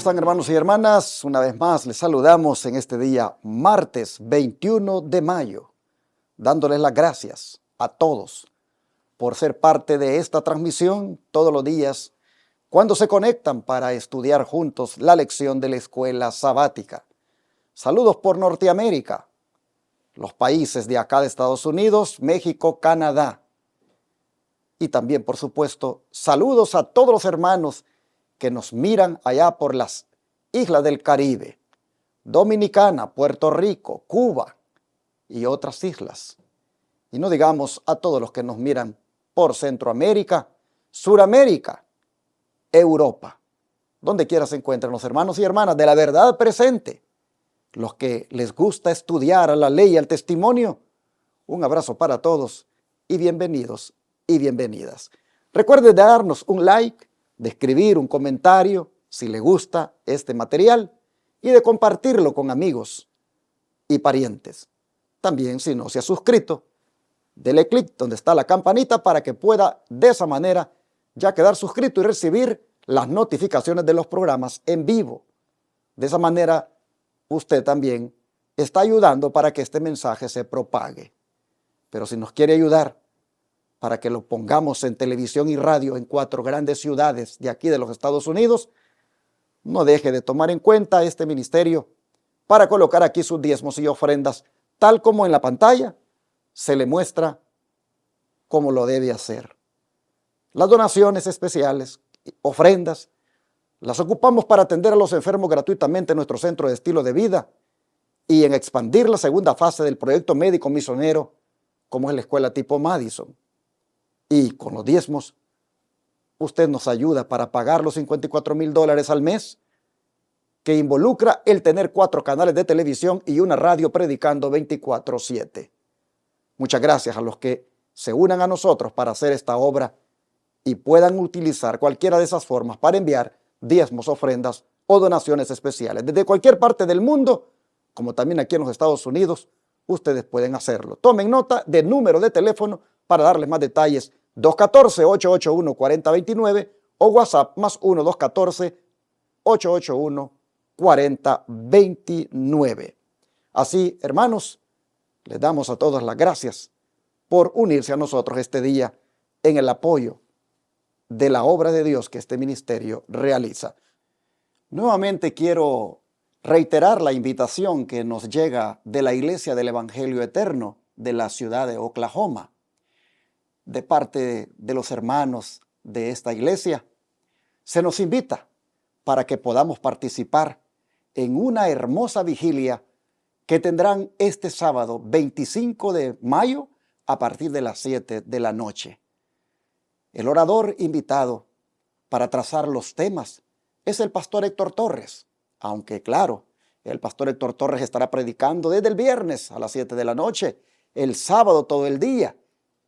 están, hermanos y hermanas? Una vez más les saludamos en este día, martes 21 de mayo, dándoles las gracias a todos por ser parte de esta transmisión todos los días cuando se conectan para estudiar juntos la lección de la escuela sabática. Saludos por Norteamérica, los países de acá de Estados Unidos, México, Canadá. Y también, por supuesto, saludos a todos los hermanos que nos miran allá por las islas del Caribe, Dominicana, Puerto Rico, Cuba y otras islas. Y no digamos a todos los que nos miran por Centroamérica, Suramérica, Europa. Donde quiera se encuentren los hermanos y hermanas de la verdad presente, los que les gusta estudiar a la ley y al testimonio. Un abrazo para todos y bienvenidos y bienvenidas. Recuerde darnos un like, de escribir un comentario si le gusta este material y de compartirlo con amigos y parientes. También, si no se ha suscrito, dele clic donde está la campanita para que pueda de esa manera ya quedar suscrito y recibir las notificaciones de los programas en vivo. De esa manera, usted también está ayudando para que este mensaje se propague. Pero si nos quiere ayudar para que lo pongamos en televisión y radio en 4 grandes ciudades de aquí de los Estados Unidos, no deje de tomar en cuenta este ministerio para colocar aquí sus diezmos y ofrendas, tal como en la pantalla se le muestra cómo lo debe hacer. Las donaciones especiales, ofrendas, las ocupamos para atender a los enfermos gratuitamente en nuestro centro de estilo de vida y en expandir la segunda fase del proyecto médico misionero, como es la escuela tipo Madison. Y con los diezmos, usted nos ayuda para pagar los $54,000 al mes, que involucra el tener 4 canales de televisión y una radio predicando 24/7. Muchas gracias a los que se unan a nosotros para hacer esta obra y puedan utilizar cualquiera de esas formas para enviar diezmos, ofrendas o donaciones especiales. Desde cualquier parte del mundo, como también aquí en los Estados Unidos, ustedes pueden hacerlo. Tomen nota del número de teléfono para darles más detalles. 214-881-4029 o WhatsApp más 1-214-881-4029. Así, hermanos, les damos a todos las gracias por unirse a nosotros este día en el apoyo de la obra de Dios que este ministerio realiza. Nuevamente quiero reiterar la invitación que nos llega de la Iglesia del Evangelio Eterno de la ciudad de Oklahoma, de parte de los hermanos de esta iglesia. Se nos invita para que podamos participar en una hermosa vigilia que tendrán este sábado 25 de mayo a partir de las 7 de la noche. El orador invitado para trazar los temas es el pastor Héctor Torres, aunque claro, el pastor Héctor Torres estará predicando desde el viernes a las 7 de la noche, el sábado todo el día,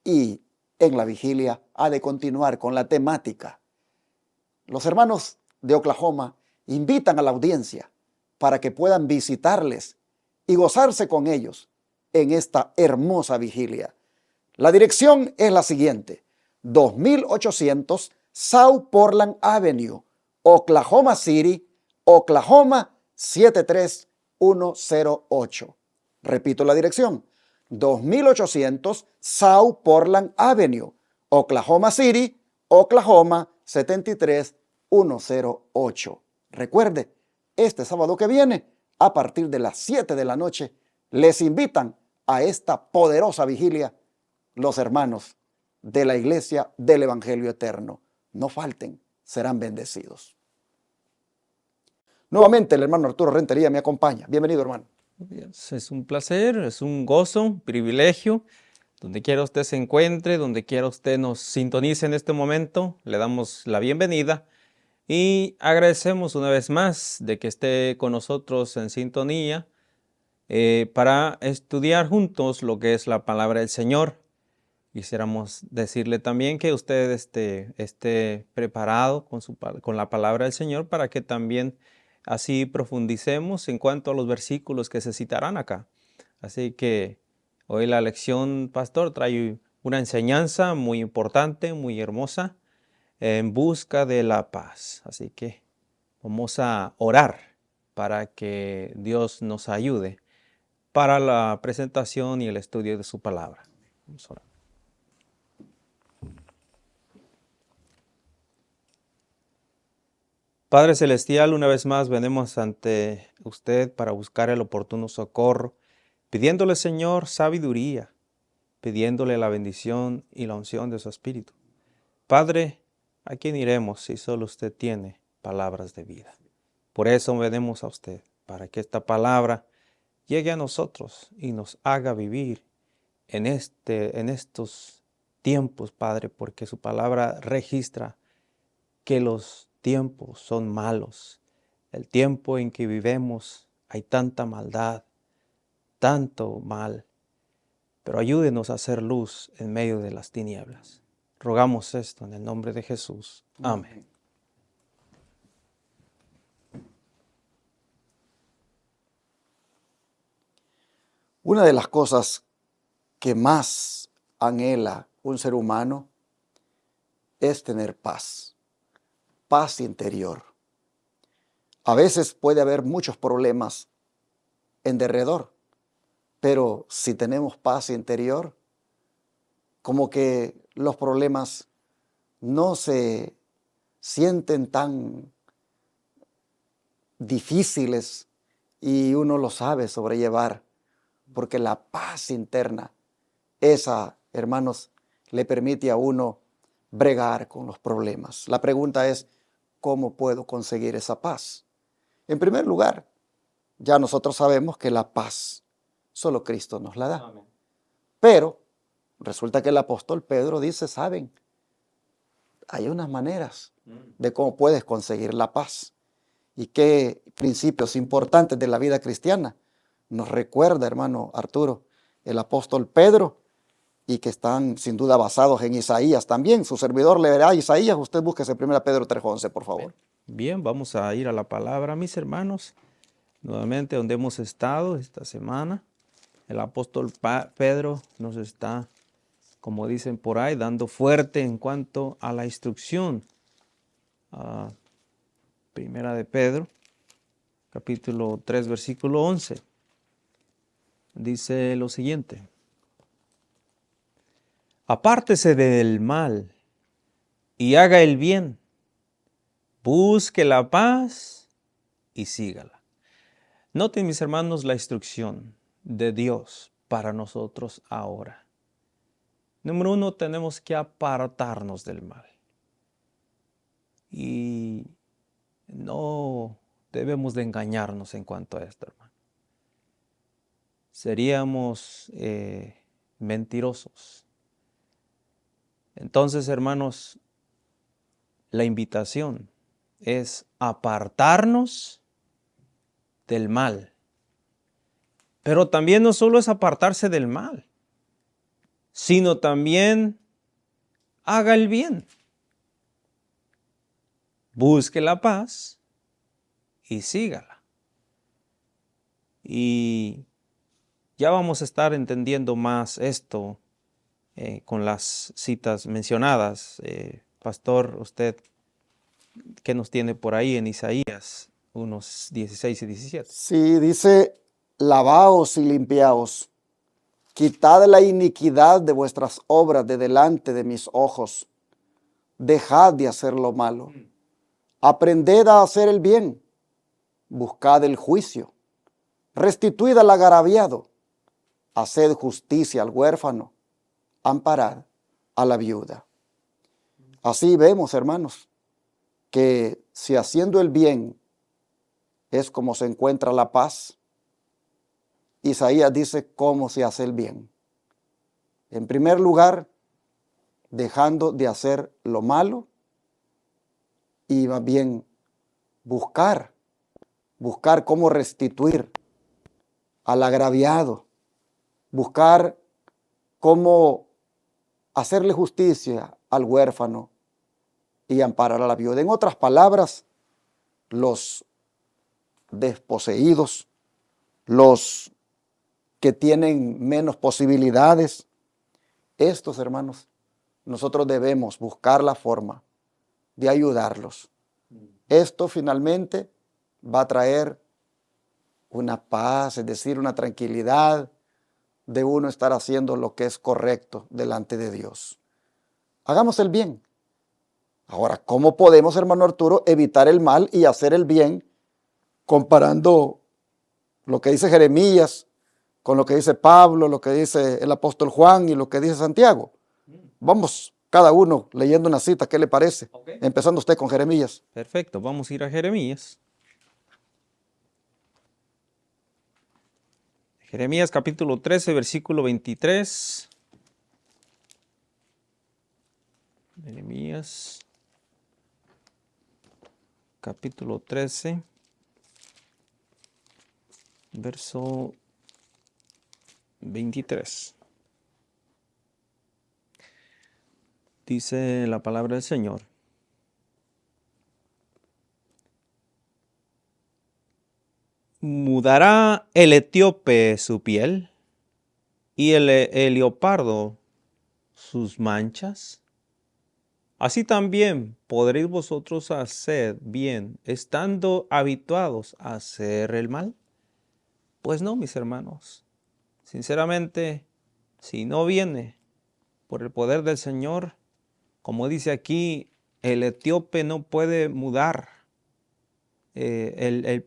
y en la vigilia ha de continuar con la temática. Los hermanos de Oklahoma invitan a la audiencia para que puedan visitarles y gozarse con ellos en esta hermosa vigilia. La dirección es la siguiente: 2800 South Portland Avenue, Oklahoma City, Oklahoma 73108. Repito la dirección: 2800 South Portland Avenue, Oklahoma City, Oklahoma 73108. Recuerde, este sábado que viene, a partir de las 7 de la noche, les invitan a esta poderosa vigilia los hermanos de la Iglesia del Evangelio Eterno. No falten, serán bendecidos. Nuevamente el hermano Arturo Rentería me acompaña. Bienvenido, hermano. Es un placer, es un gozo, un privilegio. Donde quiera usted se encuentre, donde quiera usted nos sintonice en este momento, le damos la bienvenida y agradecemos una vez más de que esté con nosotros en sintonía para estudiar juntos lo que es la palabra del Señor. Quisiéramos decirle también que usted esté preparado con la palabra del Señor para que también así profundicemos en cuanto a los versículos que se citarán acá. Así que hoy la lección, pastor, trae una enseñanza muy importante, muy hermosa, en busca de la paz. Así que Vamos a orar para que Dios nos ayude para la presentación y el estudio de su palabra. Vamos a orar. Padre Celestial, una vez más venimos ante usted para buscar el oportuno socorro, pidiéndole, Señor, sabiduría, pidiéndole la bendición y la unción de su Espíritu. Padre, ¿a quién iremos si solo usted tiene palabras de vida? Por eso venimos a usted, para que esta palabra llegue a nosotros y nos haga vivir en estos tiempos, Padre, porque su palabra registra que los tiempos son malos. El tiempo en que vivimos hay tanta maldad, tanto mal, pero ayúdenos a hacer luz en medio de las tinieblas. Rogamos esto en el nombre de Jesús. Amén. Una de las cosas que más anhela un ser humano es tener paz, paz interior. A veces puede haber muchos problemas en derredor, pero si tenemos paz interior, como que los problemas no se sienten tan difíciles y uno lo sabe sobrellevar, porque la paz interna, esa, hermanos, le permite a uno bregar con los problemas. La pregunta es, ¿cómo puedo conseguir esa paz? En primer lugar, ya nosotros sabemos que la paz solo Cristo nos la da. Amén. Pero resulta que el apóstol Pedro dice, ¿saben? Hay unas maneras de cómo puedes conseguir la paz. Y qué principios importantes de la vida cristiana nos recuerda, hermano Arturo, el apóstol Pedro, y que están sin duda basados en Isaías también. Su servidor leerá Isaías. Usted búsquese 1 Pedro 3:11, por favor. Bien, vamos a ir a la palabra, mis hermanos. Nuevamente, donde hemos estado esta semana, el apóstol Pedro nos está, como dicen por ahí, dando fuerte en cuanto a la instrucción. Primera de Pedro, capítulo 3, versículo 11. Dice lo siguiente: apártese del mal y haga el bien, busque la paz y sígala. Noten, mis hermanos, la instrucción de Dios para nosotros ahora. Número 1, tenemos que apartarnos del mal. Y no debemos de engañarnos en cuanto a esto, hermano. Seríamos mentirosos. Entonces, hermanos, la invitación es apartarnos del mal. Pero también no solo es apartarse del mal, sino también haga el bien. Busque la paz y sígala. Y ya vamos a estar entendiendo más esto con las citas mencionadas. Pastor, usted, ¿qué nos tiene por ahí en Isaías unos 16 y 17? Sí, dice, lavaos y limpiaos, quitad la iniquidad de vuestras obras de delante de mis ojos, dejad de hacer lo malo, aprended a hacer el bien, buscad el juicio, restituid al agraviado, haced justicia al huérfano, amparad a la viuda. Así vemos, hermanos, que si haciendo el bien es como se encuentra la paz, Isaías dice cómo se hace el bien. En primer lugar, dejando de hacer lo malo y más bien buscar cómo restituir al agraviado, buscar cómo hacerle justicia al huérfano y amparar a la viuda. En otras palabras, los desposeídos, los que tienen menos posibilidades, estos, hermanos, nosotros debemos buscar la forma de ayudarlos, esto finalmente va a traer una paz, es decir, una tranquilidad de uno estar haciendo lo que es correcto delante de Dios. Hagamos el bien. Ahora, ¿cómo podemos, hermano Arturo, evitar el mal y hacer el bien comparando lo que dice Jeremías con lo que dice Pablo, lo que dice el apóstol Juan y lo que dice Santiago? Vamos cada uno leyendo una cita, ¿qué le parece? Okay. Empezando usted con Jeremías. Perfecto, vamos a ir a Jeremías. Jeremías capítulo 13, versículo 23. Jeremías capítulo 13, verso 23. Dice la palabra del Señor. ¿Mudará el etíope su piel y el leopardo sus manchas? Así también podréis vosotros hacer bien, estando habituados a hacer el mal. Pues no, mis hermanos. Sinceramente, si no viene por el poder del Señor, como dice aquí, el etíope no puede mudar.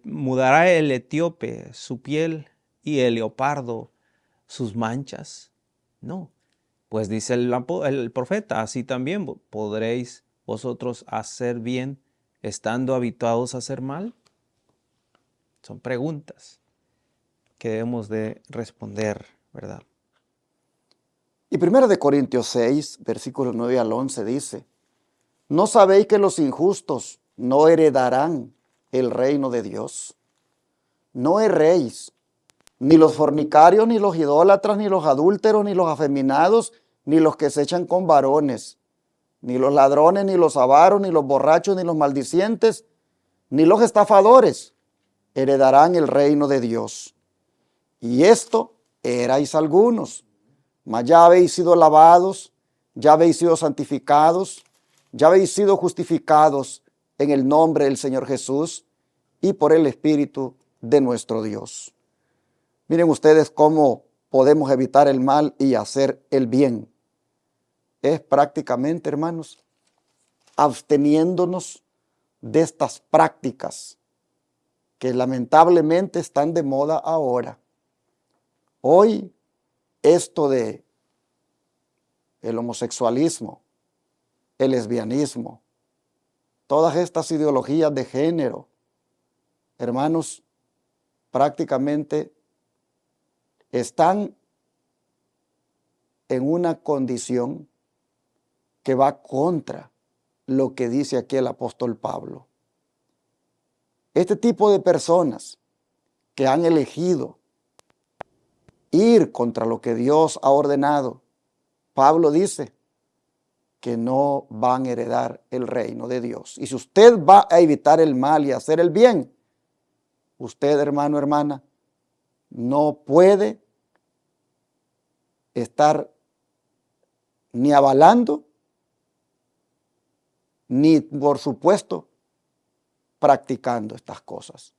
Mudará el etíope su piel y el leopardo sus manchas. No, pues dice el profeta, así también podréis vosotros hacer bien estando habituados a hacer mal. Son preguntas que debemos de responder, ¿verdad? Y 1 Corintios 6, versículos 9 al 11 dice, ¿no sabéis que los injustos no heredarán el reino de Dios? No erréis, ni los fornicarios, ni los idólatras, ni los adúlteros, ni los afeminados, ni los que se echan con varones, ni los ladrones, ni los avaros, ni los borrachos, ni los maldicientes, ni los estafadores heredarán el reino de Dios. Y esto erais algunos, mas ya habéis sido lavados, ya habéis sido santificados, ya habéis sido justificados en el nombre del Señor Jesús y por el Espíritu de nuestro Dios. Miren ustedes cómo podemos evitar el mal y hacer el bien. Es prácticamente, hermanos, absteniéndonos de estas prácticas que lamentablemente están de moda ahora. Hoy, esto de el homosexualismo, el lesbianismo, todas estas ideologías de género, hermanos, prácticamente están en una condición que va contra lo que dice aquí el apóstol Pablo. Este tipo de personas que han elegido ir contra lo que Dios ha ordenado, Pablo dice que no van a heredar el reino de Dios. Y si usted va a evitar el mal y hacer el bien, usted, hermano, hermana, no puede estar ni avalando, ni, por supuesto, practicando estas cosas.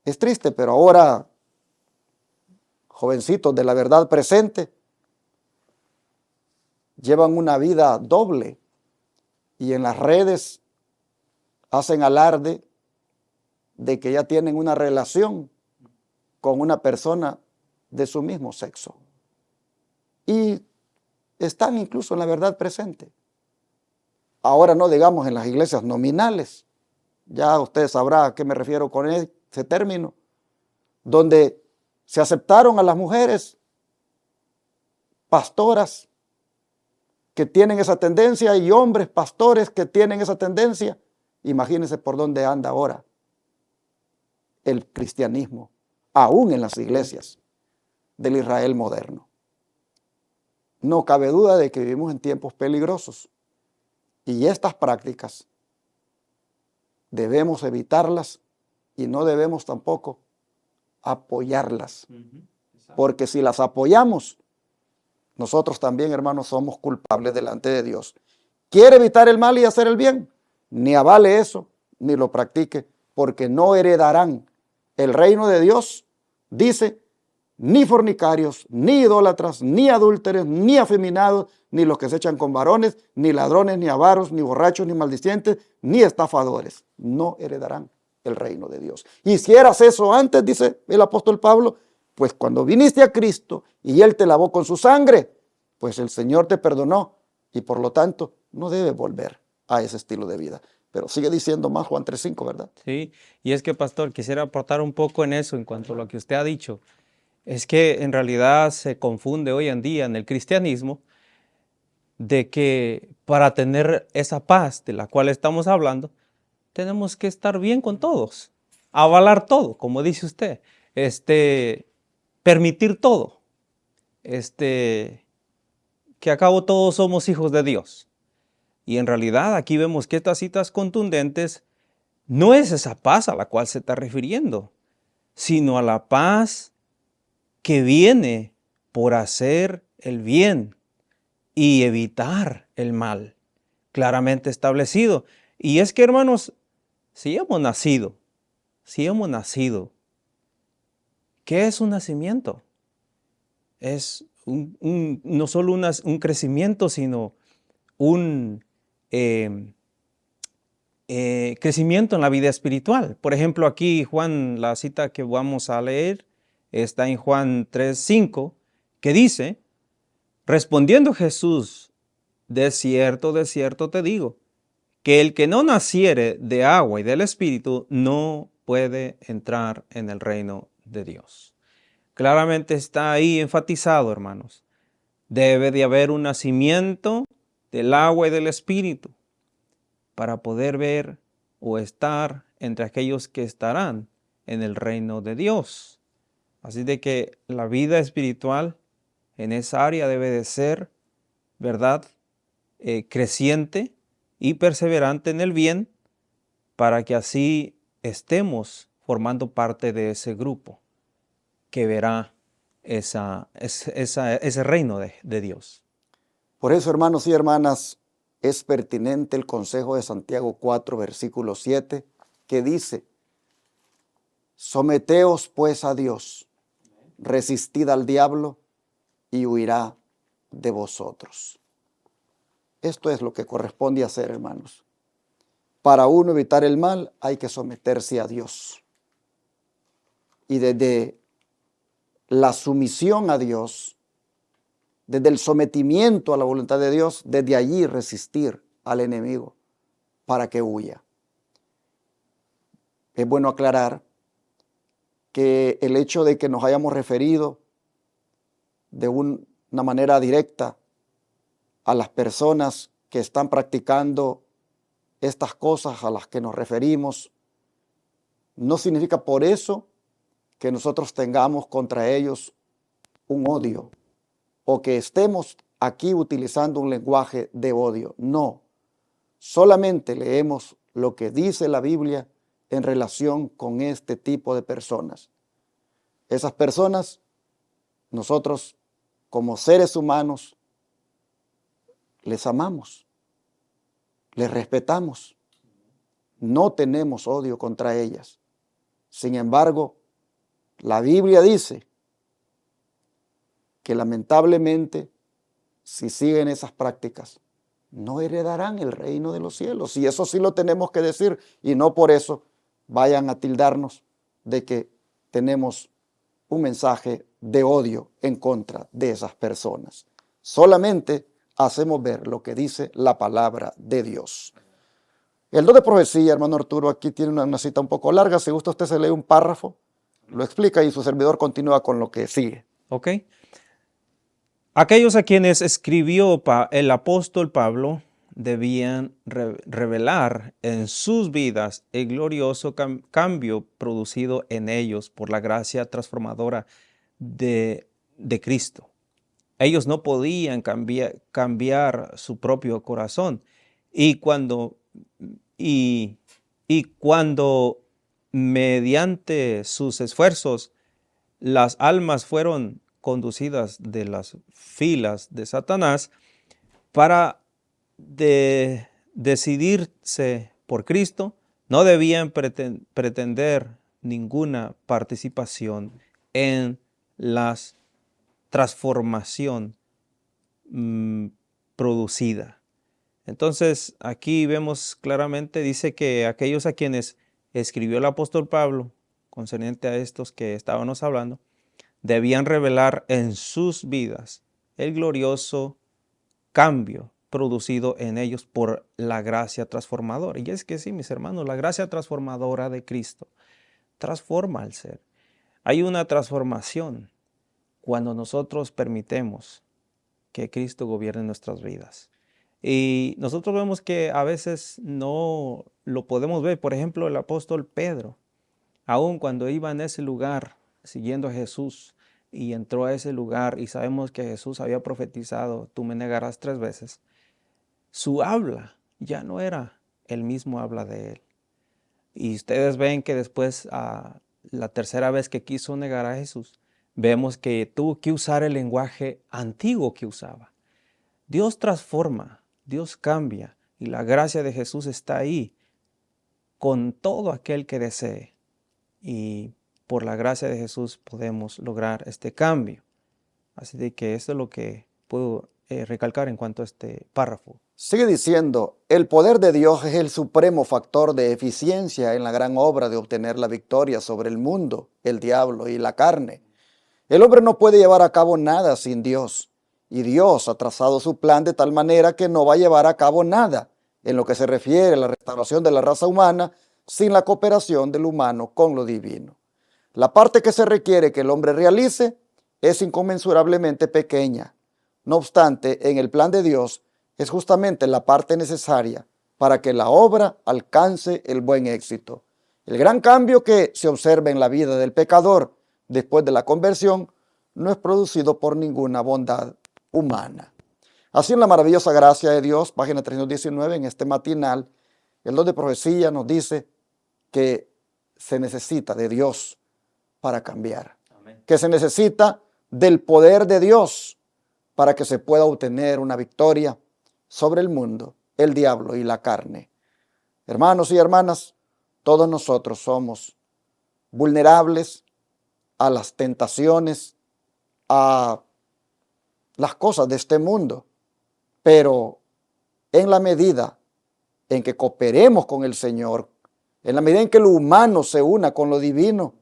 Es triste, pero ahora jovencitos de la verdad presente llevan una vida doble y en las redes hacen alarde de que ya tienen una relación con una persona de su mismo sexo. Y están incluso en la verdad presente. Ahora no digamos en las iglesias nominales, ya usted sabrá a qué me refiero con ese término, donde se aceptaron a las mujeres pastoras que tienen esa tendencia y hombres pastores que tienen esa tendencia. Imagínense por dónde anda ahora el cristianismo, aún en las iglesias del Israel moderno. No cabe duda de que vivimos en tiempos peligrosos y estas prácticas debemos evitarlas y no debemos tampoco apoyarlas, porque si las apoyamos, nosotros también, hermanos, somos culpables delante de Dios. ¿Quiere evitar el mal y hacer el bien? ni avale eso, ni lo practique, porque no heredarán el reino de Dios, dice, ni fornicarios, ni idólatras, ni adúlteros, ni afeminados, ni los que se echan con varones, ni ladrones, ni avaros, ni borrachos, ni maldicientes, ni estafadores. No heredarán el reino de Dios. Y si eras eso antes, dice el apóstol Pablo, pues cuando viniste a Cristo y Él te lavó con su sangre, pues el Señor te perdonó y por lo tanto no debes volver a ese estilo de vida. Pero sigue diciendo más Juan 3:5, ¿verdad? Sí, y es que, pastor, quisiera aportar un poco en eso, en cuanto a lo que usted ha dicho. Es que en realidad se confunde hoy en día en el cristianismo de que para tener esa paz de la cual estamos hablando, tenemos que estar bien con todos, avalar todo, como dice usted, permitir todo, que a cabo todos somos hijos de Dios. Y en realidad aquí vemos que estas citas contundentes no es esa paz a la cual se está refiriendo, sino a la paz que viene por hacer el bien y evitar el mal, claramente establecido. Y es que, hermanos, si hemos nacido, ¿qué es un nacimiento? Es no solo un crecimiento, sino un crecimiento en la vida espiritual. Por ejemplo, aquí Juan, la cita que vamos a leer, está en Juan 3:5, que dice, respondiendo Jesús, de cierto te digo, que el que no naciere de agua y del Espíritu no puede entrar en el reino de Dios. Claramente está ahí enfatizado, hermanos. Debe de haber un nacimiento del agua y del Espíritu para poder ver o estar entre aquellos que estarán en el reino de Dios. Así de que la vida espiritual en esa área debe de ser, ¿verdad?, creciente y perseverante en el bien, para que así estemos formando parte de ese grupo que verá ese reino de Dios. Por eso, hermanos y hermanas, es pertinente el consejo de Santiago 4, versículo 7, que dice, someteos pues a Dios, resistid al diablo y huirá de vosotros. Esto es lo que corresponde hacer, hermanos. Para uno evitar el mal hay que someterse a Dios. Y desde la sumisión a Dios, desde el sometimiento a la voluntad de Dios, desde allí resistir al enemigo para que huya. Es bueno aclarar que el hecho de que nos hayamos referido de una manera directa a las personas que están practicando estas cosas a las que nos referimos, no significa por eso que nosotros tengamos contra ellos un odio o que estemos aquí utilizando un lenguaje de odio. No, solamente leemos lo que dice la Biblia en relación con este tipo de personas. Esas personas, nosotros como seres humanos, les amamos, les respetamos, no tenemos odio contra ellas. Sin embargo, la Biblia dice que lamentablemente, si siguen esas prácticas, no heredarán el reino de los cielos. Y eso sí lo tenemos que decir, y no por eso vayan a tildarnos de que tenemos un mensaje de odio en contra de esas personas. Solamente hacemos ver lo que dice la palabra de Dios. El don de profecía, hermano Arturo, aquí tiene una cita un poco larga. Si gusta, usted se lee un párrafo, lo explica y su servidor continúa con lo que sigue. Ok. Aquellos a quienes escribió el apóstol Pablo debían revelar en sus vidas el glorioso cambio producido en ellos por la gracia transformadora de Cristo. Ellos no podían cambiar su propio corazón. Y cuando mediante sus esfuerzos las almas fueron conducidas de las filas de Satanás para decidirse por Cristo, no debían pretender ninguna participación en la transformación producida. Entonces, aquí vemos claramente, dice que aquellos a quienes escribió el apóstol Pablo, concerniente a estos que estábamos hablando, debían revelar en sus vidas el glorioso cambio producido en ellos por la gracia transformadora. Y es que sí, mis hermanos, la gracia transformadora de Cristo transforma al ser. Hay una transformación cuando nosotros permitemos que Cristo gobierne nuestras vidas. Y nosotros vemos que a veces no lo podemos ver. Por ejemplo, el apóstol Pedro, aun cuando iba en ese lugar siguiendo a Jesús y entró a ese lugar y sabemos que Jesús había profetizado, tú me negarás 3 veces, su habla ya no era el mismo habla de él. Y ustedes ven que después, la tercera vez que quiso negar a Jesús, vemos que tuvo que usar el lenguaje antiguo que usaba. Dios transforma, Dios cambia, y la gracia de Jesús está ahí con todo aquel que desee. Y por la gracia de Jesús podemos lograr este cambio. Así de que esto es lo que puedo recalcar en cuanto a este párrafo. Sigue diciendo, el poder de Dios es el supremo factor de eficiencia en la gran obra de obtener la victoria sobre el mundo, el diablo y la carne. El hombre no puede llevar a cabo nada sin Dios, y Dios ha trazado su plan de tal manera que no va a llevar a cabo nada en lo que se refiere a la restauración de la raza humana sin la cooperación del humano con lo divino. La parte que se requiere que el hombre realice es inconmensurablemente pequeña. No obstante, en el plan de Dios es justamente la parte necesaria para que la obra alcance el buen éxito. El gran cambio que se observa en la vida del pecador después de la conversión no es producido por ninguna bondad humana. Así, en la maravillosa gracia de Dios, página 319, en este matinal, el don de profecía nos dice que se necesita de Dios para cambiar. Amén. Que se necesita del poder de Dios para que se pueda obtener una victoria sobre el mundo, el diablo y la carne. Hermanos y hermanas, todos nosotros somos vulnerables a las tentaciones, a las cosas de este mundo, pero en la medida en que cooperemos con el Señor, en la medida en que lo humano se una con lo divino,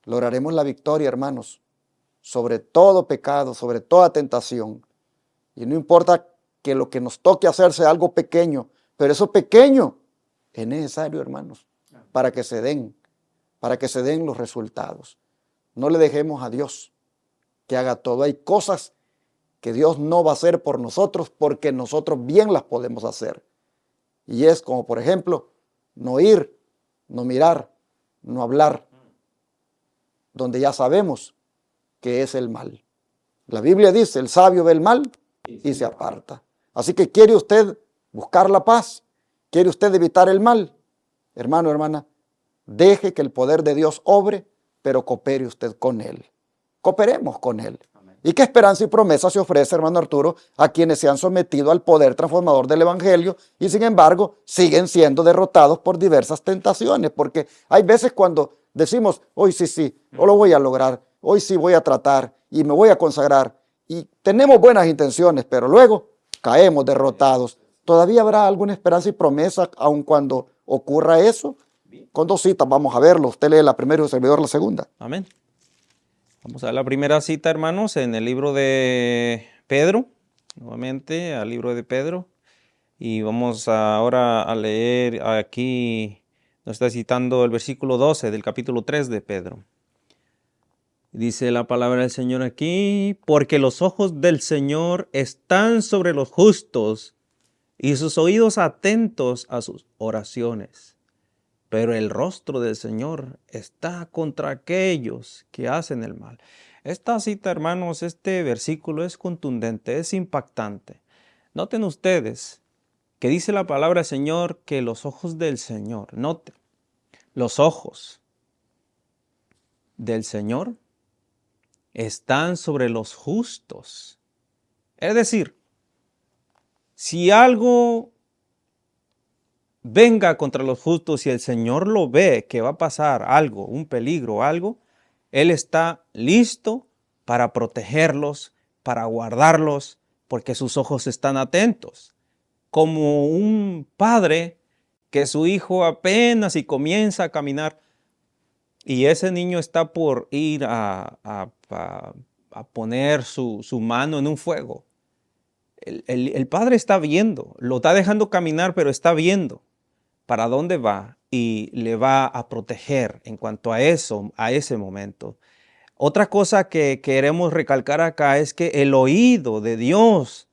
lograremos la victoria, hermanos, sobre todo pecado, sobre toda tentación. Y no importa que lo que nos toque hacer sea algo pequeño, pero eso pequeño es necesario, hermanos, para que se den los resultados. No le dejemos a Dios que haga todo. Hay cosas que Dios no va a hacer por nosotros porque nosotros bien las podemos hacer. Y es como, por ejemplo, no ir, no mirar, no hablar, donde ya sabemos que es el mal. La Biblia dice, el sabio ve el mal y se aparta. Así que, ¿quiere usted buscar la paz? ¿Quiere usted evitar el mal? Hermano, hermana, deje que el poder de Dios obre, pero coopere usted con Él. Cooperemos con Él. Amén. ¿Y qué esperanza y promesa se ofrece, hermano Arturo, a quienes se han sometido al poder transformador del Evangelio y sin embargo siguen siendo derrotados por diversas tentaciones? Porque hay veces cuando decimos, hoy sí, o lo voy a lograr, hoy sí voy a tratar y me voy a consagrar, y tenemos buenas intenciones, pero luego caemos derrotados. ¿Todavía habrá alguna esperanza y promesa aun cuando ocurra eso? Con 2 citas vamos a verlo. Usted lee la primera y el servidor la segunda. Amén. Vamos a ver la primera cita, hermanos, en el libro de Pedro, nuevamente al libro de Pedro. Y vamos ahora a leer aquí, nos está citando el versículo 12 del capítulo 3 de Pedro. Dice la palabra del Señor aquí, porque los ojos del Señor están sobre los justos y sus oídos atentos a sus oraciones. Pero el rostro del Señor está contra aquellos que hacen el mal. Esta cita, hermanos, este versículo es contundente, es impactante. Noten ustedes que dice la palabra del Señor que los ojos del Señor, noten, los ojos del Señor están sobre los justos. Es decir, si algo venga contra los justos y el Señor lo ve que va a pasar algo, un peligro, algo, Él está listo para protegerlos, para guardarlos, porque sus ojos están atentos. Como un padre que su hijo apenas y comienza a caminar y ese niño está por ir a poner su mano en un fuego. El padre está viendo, lo está dejando caminar, pero está viendo para dónde va y le va a proteger en cuanto a eso, a ese momento. Otra cosa que queremos recalcar acá es que el oído de Dios,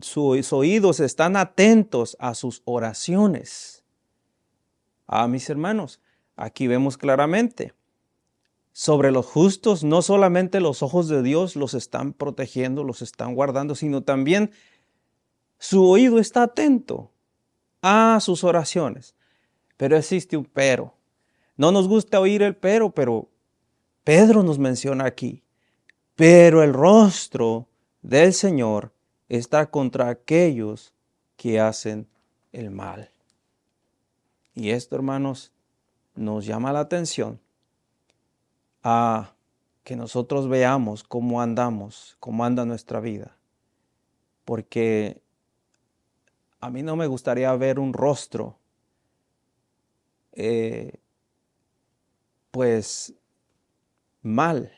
sus oídos están atentos a sus oraciones. Mis hermanos, aquí vemos claramente, sobre los justos, no solamente los ojos de Dios los están protegiendo, los están guardando, sino también su oído está atento a sus oraciones. Pero existe un pero. No nos gusta oír el pero Pedro nos menciona aquí. Pero el rostro del Señor está contra aquellos que hacen el mal. Y esto, hermanos, nos llama la atención a que nosotros veamos cómo andamos, cómo anda nuestra vida. Porque a mí no me gustaría ver un rostro pues mal.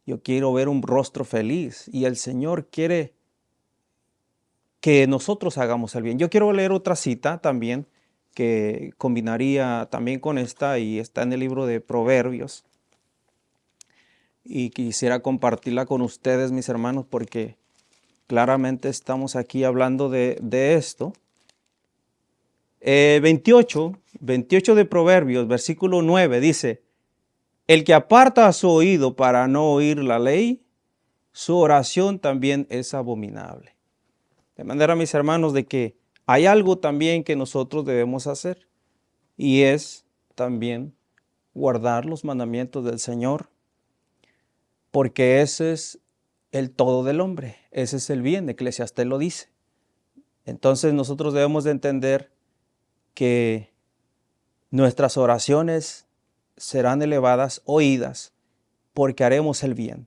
Yo quiero ver un rostro feliz y el Señor quiere que nosotros hagamos el bien. Yo quiero leer otra cita también que combinaría también con esta y está en el libro de Proverbios. Y quisiera compartirla con ustedes, mis hermanos, porque claramente estamos aquí hablando de esto. 28 de Proverbios, versículo 9, dice: el que aparta su oído para no oír la ley, su oración también es abominable. De manera, mis hermanos, de que hay algo también que nosotros debemos hacer, y es también guardar los mandamientos del Señor, porque ese es el todo del hombre, ese es el bien, Eclesiastés lo dice. Entonces nosotros debemos de entender que nuestras oraciones serán elevadas, oídas, porque haremos el bien.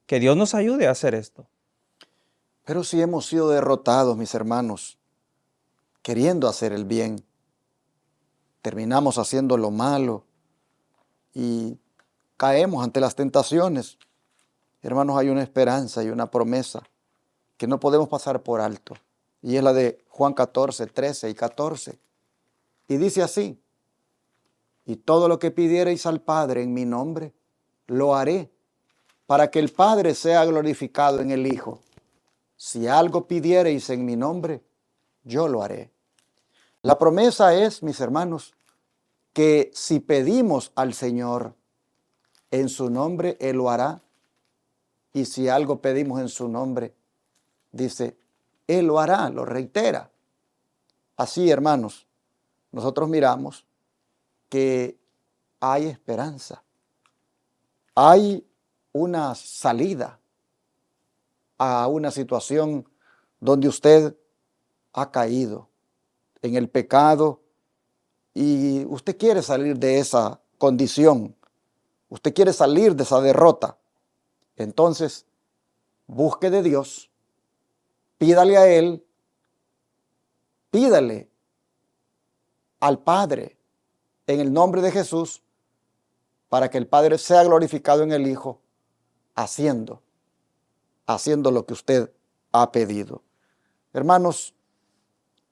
Que Dios nos ayude a hacer esto. Pero si hemos sido derrotados, mis hermanos, queriendo hacer el bien, terminamos haciendo lo malo y caemos ante las tentaciones. Hermanos, hay una esperanza y una promesa que no podemos pasar por alto. Y es la de Juan 14, 13 y 14. Y dice así: y todo lo que pidiereis al Padre en mi nombre, lo haré, para que el Padre sea glorificado en el Hijo. Si algo pidiereis en mi nombre, yo lo haré. La promesa es, mis hermanos, que si pedimos al Señor en su nombre, Él lo hará. Y si algo pedimos en su nombre, dice, Él lo hará, lo reitera. Así, hermanos, nosotros miramos que hay esperanza. Hay una salida a una situación donde usted ha caído en el pecado y usted quiere salir de esa condición. Usted quiere salir de esa derrota. Entonces, busque de Dios, pídale a Él, pídale al Padre en el nombre de Jesús para que el Padre sea glorificado en el Hijo, haciendo lo que usted ha pedido. Hermanos,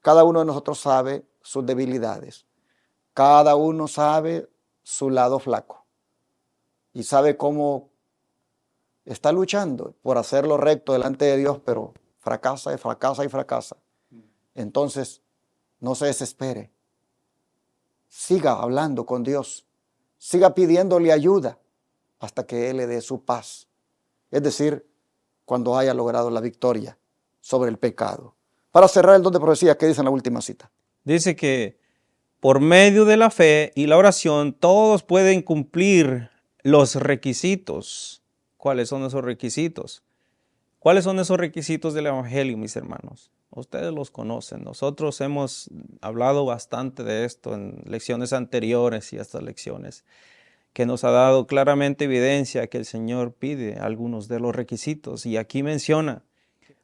cada uno de nosotros sabe sus debilidades. Cada uno sabe su lado flaco y sabe cómo está luchando por hacer lo recto delante de Dios, pero fracasa y fracasa y fracasa. Entonces, no se desespere. Siga hablando con Dios. Siga pidiéndole ayuda hasta que Él le dé su paz. Es decir, cuando haya logrado la victoria sobre el pecado. Para cerrar el don de profecía, ¿qué dice en la última cita? Dice que por medio de la fe y la oración todos pueden cumplir los requisitos. ¿Cuáles son esos requisitos? ¿Cuáles son esos requisitos del Evangelio, mis hermanos? Ustedes los conocen. Nosotros hemos hablado bastante de esto en lecciones anteriores y estas lecciones, que nos ha dado claramente evidencia que el Señor pide algunos de los requisitos. Y aquí menciona,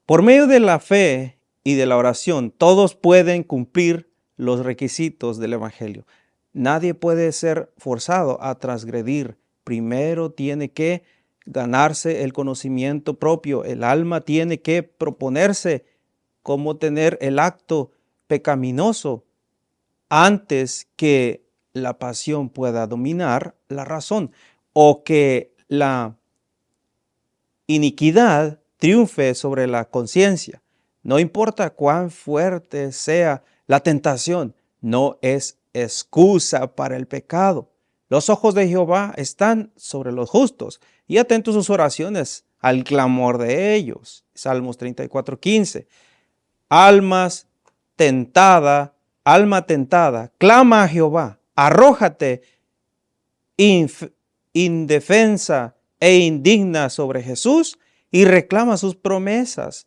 por medio de la fe y de la oración, todos pueden cumplir los requisitos del Evangelio. Nadie puede ser forzado a transgredir. Primero tiene que ganarse el conocimiento propio. El alma tiene que proponerse cómo tener el acto pecaminoso antes que la pasión pueda dominar la razón o que la iniquidad triunfe sobre la conciencia. No importa cuán fuerte sea la tentación, no es excusa para el pecado. Los ojos de Jehová están sobre los justos y atentos sus oraciones al clamor de ellos. Salmos 34:15. Almas tentada, alma tentada, clama a Jehová, arrójate indefensa e indigna sobre Jesús y reclama sus promesas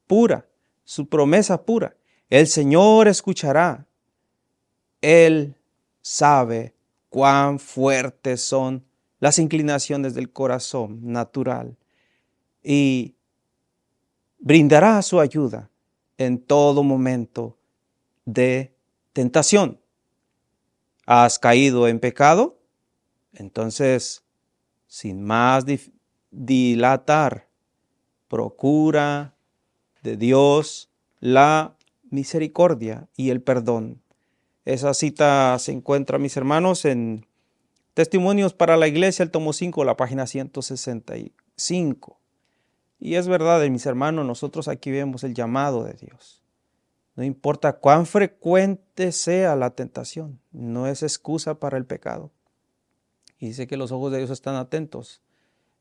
pura, su promesa pura. El Señor escuchará. Él sabe cuán fuertes son las inclinaciones del corazón natural y brindará su ayuda en todo momento de tentación. ¿Has caído en pecado? Entonces, sin más dilatar, procura de Dios la misericordia y el perdón. Esa cita se encuentra, mis hermanos, en Testimonios para la Iglesia, el tomo 5, la página 165. Y es verdad, mis hermanos, nosotros aquí vemos el llamado de Dios. No importa cuán frecuente sea la tentación, no es excusa para el pecado. Y dice que los ojos de Dios están atentos.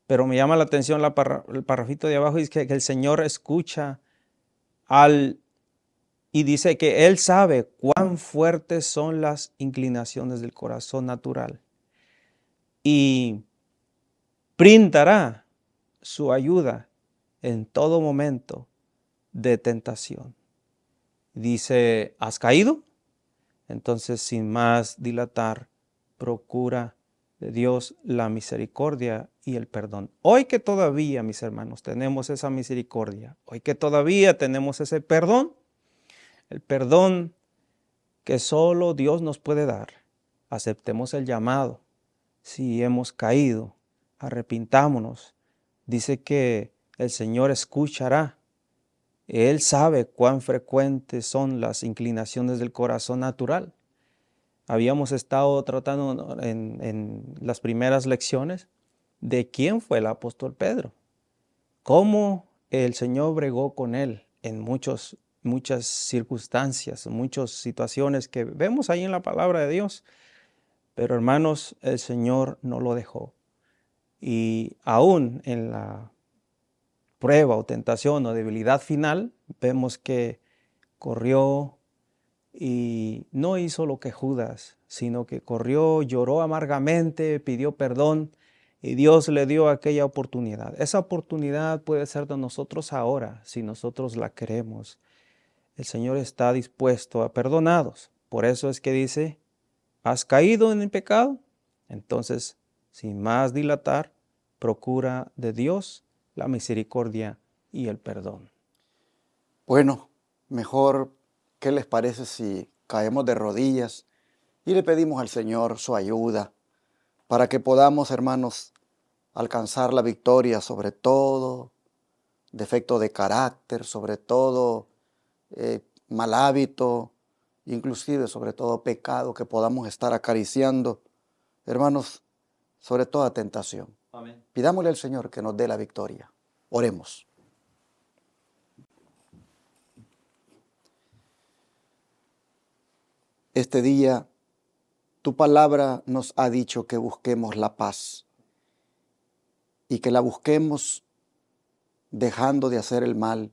Pero me llama la atención el parrafito de abajo, dice que el Señor escucha y dice que Él sabe cuán fuertes son las inclinaciones del corazón natural. Y brindará su ayuda en todo momento de tentación. Dice, ¿has caído? Entonces, sin más dilatar, procura de Dios la misericordia y el perdón. Hoy que todavía, mis hermanos, tenemos esa misericordia, hoy que todavía tenemos ese perdón, el perdón que solo Dios nos puede dar, aceptemos el llamado. Si hemos caído, arrepintámonos. Dice que el Señor escuchará. Él sabe cuán frecuentes son las inclinaciones del corazón natural. Habíamos estado tratando en las primeras lecciones de quién fue el apóstol Pedro, cómo el Señor bregó con él en muchas circunstancias, muchas situaciones que vemos ahí en la palabra de Dios. Pero hermanos, el Señor no lo dejó. Y aún en la prueba o tentación o debilidad final, vemos que corrió y no hizo lo que Judas, sino que corrió, lloró amargamente, pidió perdón y Dios le dio aquella oportunidad. Esa oportunidad puede ser de nosotros ahora, si nosotros la queremos. El Señor está dispuesto a perdonarnos. Por eso es que dice, ¿has caído en el pecado? Entonces, sin más dilatar, procura de Dios la misericordia y el perdón. Bueno, mejor, ¿qué les parece si caemos de rodillas y le pedimos al Señor su ayuda para que podamos, hermanos, alcanzar la victoria sobre todo defecto de carácter, sobre todo mal hábito, inclusive sobre todo pecado que podamos estar acariciando, hermanos, sobre toda tentación? Amén. Pidámosle al Señor que nos dé la victoria. Oremos. Este día, tu palabra nos ha dicho que busquemos la paz y que la busquemos dejando de hacer el mal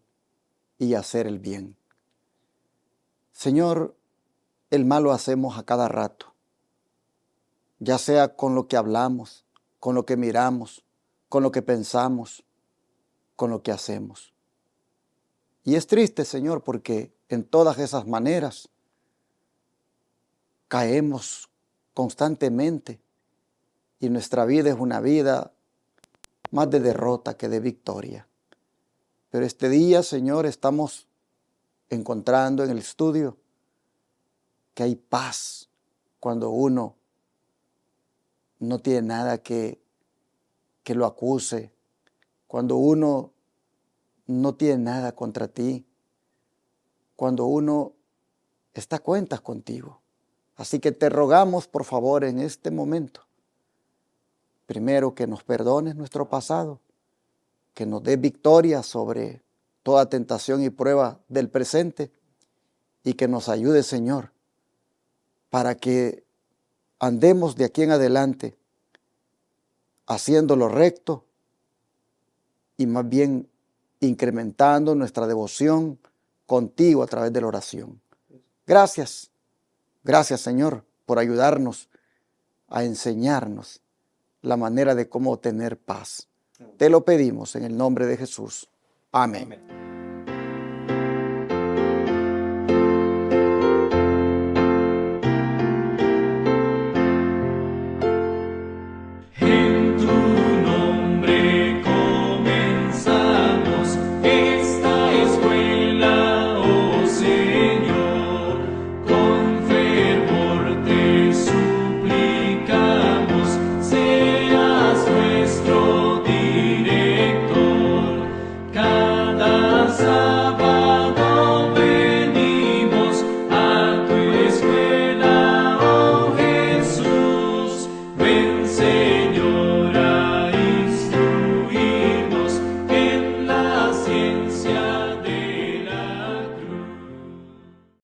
y hacer el bien. Señor, el mal lo hacemos a cada rato, ya sea con lo que hablamos, con lo que miramos, con lo que pensamos, con lo que hacemos. Y es triste, Señor, porque en todas esas maneras caemos constantemente y nuestra vida es una vida más de derrota que de victoria. Pero este día, Señor, estamos encontrando en el estudio que hay paz cuando uno no tiene nada que lo acuse, cuando uno no tiene nada contra ti, cuando uno está a cuentas contigo. Así que te rogamos, por favor, en este momento, primero que nos perdones nuestro pasado, que nos des victoria sobre toda tentación y prueba del presente y que nos ayude, Señor, para que andemos de aquí en adelante haciendo lo recto y más bien incrementando nuestra devoción contigo a través de la oración. Gracias, gracias, Señor, por ayudarnos a enseñarnos la manera de cómo tener paz. Te lo pedimos en el nombre de Jesús. Amén.